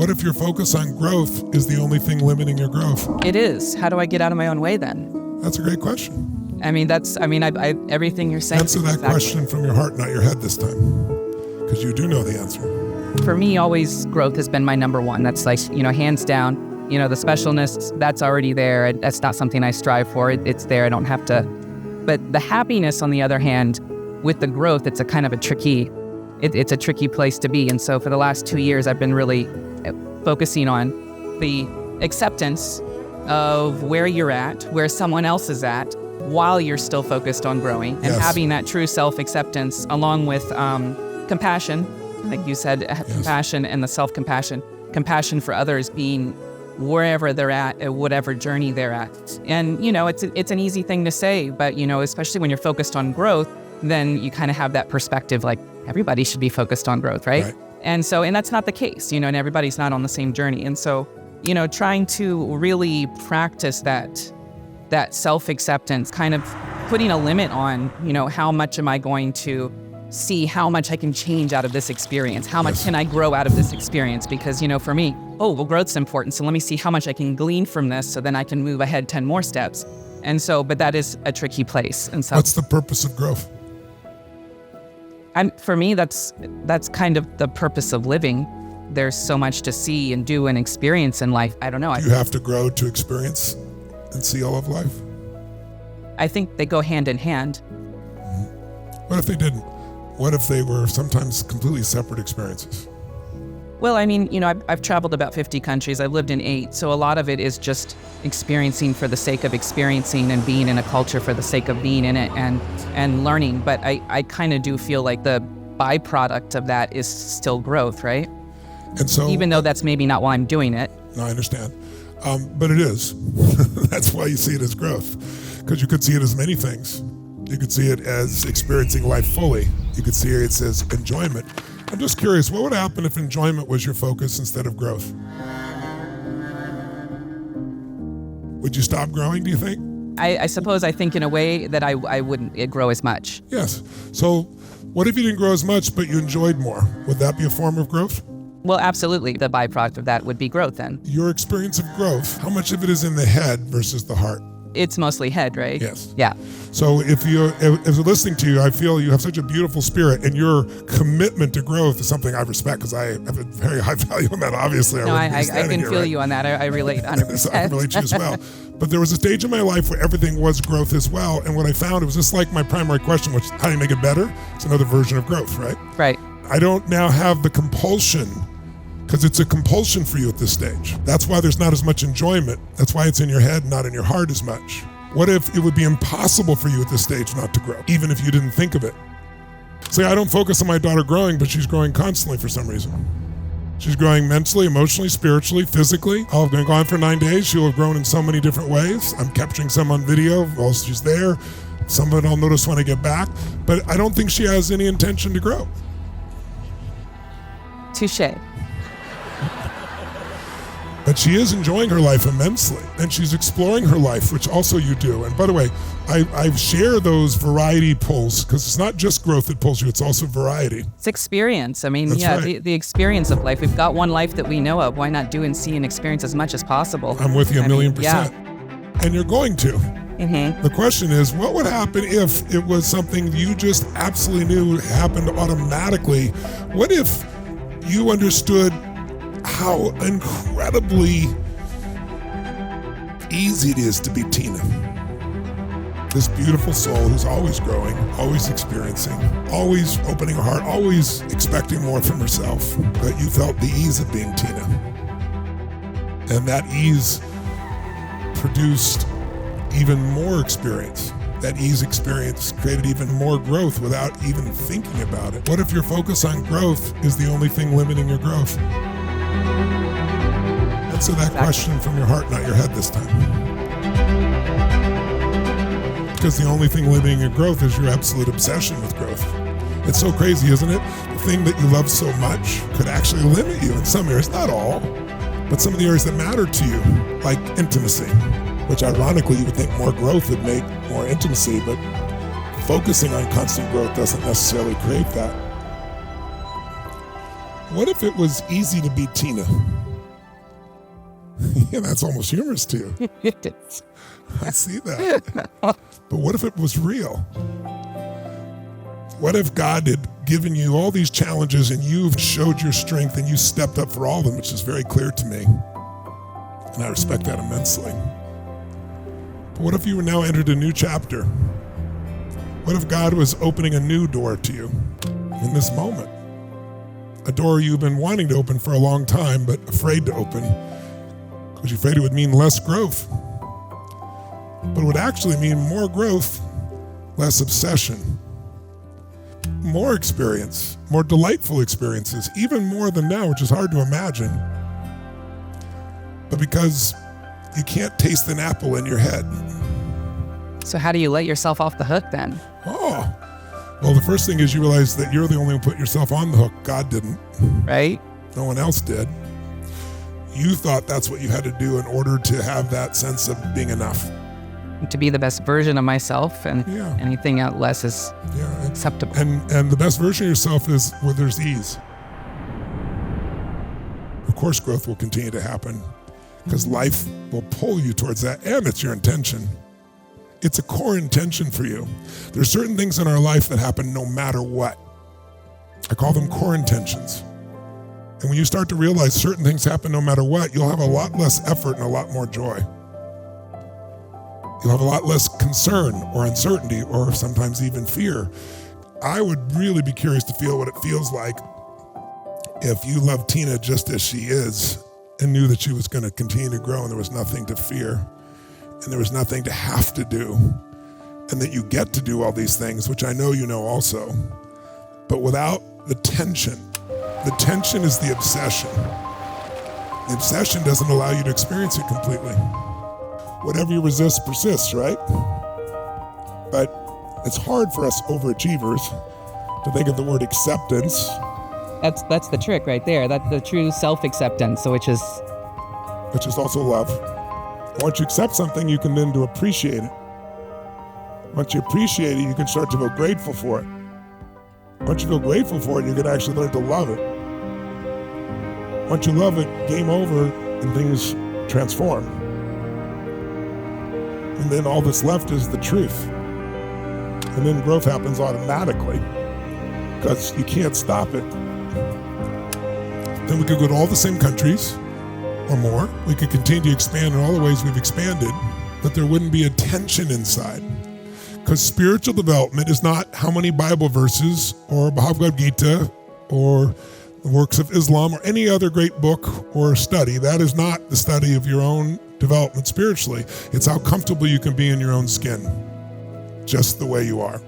What if your focus on growth is the only thing limiting your growth? It is. How do I get out of my own way then? That's a great question. Everything you're saying. Answer that question from your heart, not your head this time, because you do know the answer. For me, always growth has been my number one. That's like, hands down. The specialness, that's already there. That's not something I strive for. It's there. I don't have to. But the happiness, on the other hand, with the growth, it's a kind of a tricky place to be. And so for the last 2 years, I've been really focusing on the acceptance of where you're at, where someone else is at, while you're still focused on growing, and having that true self-acceptance along with compassion, like you said, compassion and the self-compassion, compassion for others being wherever they're at, whatever journey they're at. And, it's an easy thing to say, but, especially when you're focused on growth, then you kind of have that perspective, like everybody should be focused on growth, right? And that's not the case, and everybody's not on the same journey. And so, trying to really practice that self-acceptance, kind of putting a limit on, how much am I going to see, how much I can change out of this experience, how much can I grow out of this experience? Because, for me, growth's important. So let me see how much I can glean from this so then I can move ahead 10 more steps. And so, but that is a tricky place. And so, what's the purpose of growth? For me, that's kind of the purpose of living. There's so much to see and do and experience in life. I don't know. Do you have to grow to experience and see all of life? I think they go hand in hand. What if they didn't? What if they were sometimes completely separate experiences? Well, I've traveled about 50 countries. I've lived in 8. So a lot of it is just experiencing for the sake of experiencing and being in a culture for the sake of being in it and learning. But I kind of do feel like the byproduct of that is still growth, right? And so, even though that's maybe not why I'm doing it. No, I understand. But it is. That's why you see it as growth. Because you could see it as many things. You could see it as experiencing life fully. You could see it as enjoyment. I'm just curious, what would happen if enjoyment was your focus instead of growth? Would you stop growing, do you think? I suppose I think in a way that I wouldn't grow as much. Yes. So what if you didn't grow as much, but you enjoyed more? Would that be a form of growth? Well, absolutely. The byproduct of that would be growth then. Your experience of growth, how much of it is in the head versus the heart? It's mostly head, right? Yes. Yeah. So if listening to you, I feel you have such a beautiful spirit, and your commitment to growth is something I respect, because I have a very high value on that, obviously. No, I can feel you on that. I relate 100%. So I relate to you as well. But there was a stage in my life where everything was growth as well, and what I found, it was just like my primary question, which is how do you make it better? It's another version of growth, right? Right. I don't now have the compulsion, because it's a compulsion for you at this stage. That's why there's not as much enjoyment. That's why it's in your head, not in your heart as much. What if it would be impossible for you at this stage not to grow, even if you didn't think of it? Say, I don't focus on my daughter growing, but she's growing constantly for some reason. She's growing mentally, emotionally, spiritually, physically. I've been gone for 9 days. She'll have grown in so many different ways. I'm capturing some on video while she's there. Some of it I'll notice when I get back. But I don't think she has any intention to grow. Touché. But she is enjoying her life immensely, and she's exploring her life, which also you do. And by the way, I share those variety pulls, because it's not just growth that pulls you, it's also variety. It's experience. That's right. the experience of life. We've got one life that we know of. Why not do and see and experience as much as possible? I'm with you a million %. Yeah. And you're going to. Mm-hmm. The question is, what would happen if it was something you just absolutely knew happened automatically? What if you understood how incredibly easy it is to be Tina? This beautiful soul who's always growing, always experiencing, always opening her heart, always expecting more from herself. But you felt the ease of being Tina. And that ease produced even more experience. That ease experience created even more growth without even thinking about it. What if your focus on growth is the only thing limiting your growth? Answer that question from your heart, not your head this time. Because the only thing limiting your growth is your absolute obsession with growth. It's so crazy, isn't it? The thing that you love so much could actually limit you in some areas, not all, but some of the areas that matter to you, like intimacy, which ironically you would think more growth would make more intimacy, but focusing on constant growth doesn't necessarily create that. What if it was easy to be Tina? Yeah, that's almost humorous to you. I see that. But what if it was real? What if God had given you all these challenges and you've showed your strength and you stepped up for all of them, which is very clear to me. And I respect that immensely. But what if you were now entered a new chapter? What if God was opening a new door to you in this moment? A door you've been wanting to open for a long time, but afraid to open because you're afraid it would mean less growth. But it would actually mean more growth, less obsession, more experience, more delightful experiences, even more than now, which is hard to imagine. But because you can't taste an apple in your head. So how do you let yourself off the hook then? Oh, well, the first thing is you realize that you're the only one who put yourself on the hook. God didn't. Right? No one else did. You thought that's what you had to do in order to have that sense of being enough. To be the best version of myself, and anything out less is acceptable. And the best version of yourself is where there's ease. Of course, growth will continue to happen because life will pull you towards that, and it's your intention. It's a core intention for you. There's certain things in our life that happen no matter what. I call them core intentions. And when you start to realize certain things happen no matter what, you'll have a lot less effort and a lot more joy. You'll have a lot less concern or uncertainty or sometimes even fear. I would really be curious to feel what it feels like if you loved Tina just as she is and knew that she was going to continue to grow and there was nothing to fear and there was nothing to have to do, and that you get to do all these things, which I know you know also, but without the tension. The tension is the obsession. The obsession doesn't allow you to experience it completely. Whatever you resist persists, right? But it's hard for us overachievers to think of the word acceptance. That's the trick right there. That's the true self-acceptance, which is also love. Once you accept something, you can then appreciate it. Once you appreciate it, you can start to feel grateful for it. Once you feel grateful for it, you can actually learn to love it. Once you love it, game over, and things transform. And then all that's left is the truth. And then growth happens automatically because you can't stop it. Then we could go to all the same countries or more. We could continue to expand in all the ways we've expanded, but there wouldn't be a tension inside. Because spiritual development is not how many Bible verses or Bhagavad Gita or the works of Islam or any other great book or study. That is not the study of your own development spiritually. It's how comfortable you can be in your own skin, just the way you are.